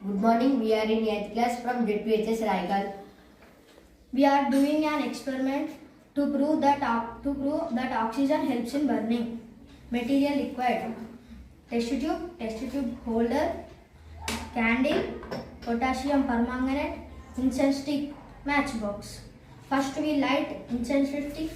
Good morning. We are in 8th class from ZPHS RAIKAL. We are doing an experiment to prove that oxygen helps in burning. Material required: test tube holder, candle, potassium permanganate, incense stick, matchbox. First we light incense stick.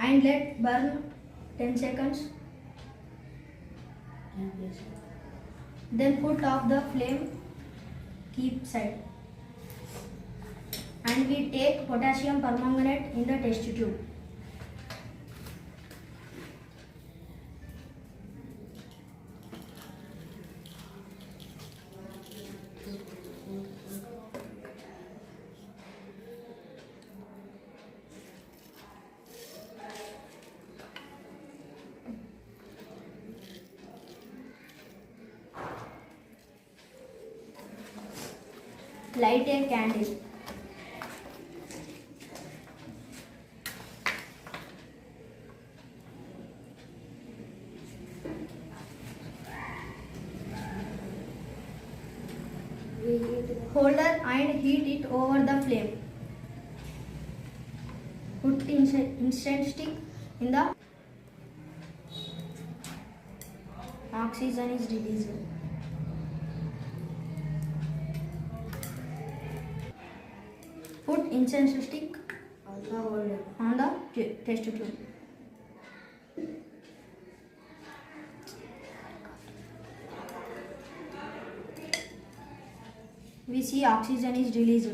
And let burn 10 seconds. Then put off the flame, keep side. And we take potassium permanganate in the test tube. Light a candle. Holder and heat it over the flame. Put instant stick in the oxygen is released. Put incense stick on the test tube. We see oxygen is released.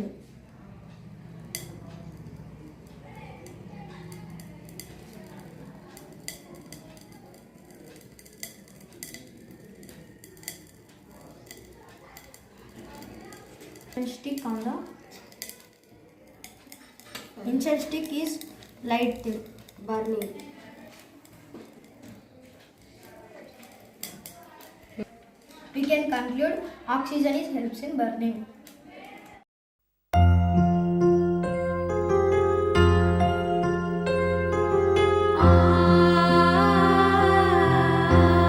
Stick on the incense stick is light burning. We can conclude oxygen helps in burning.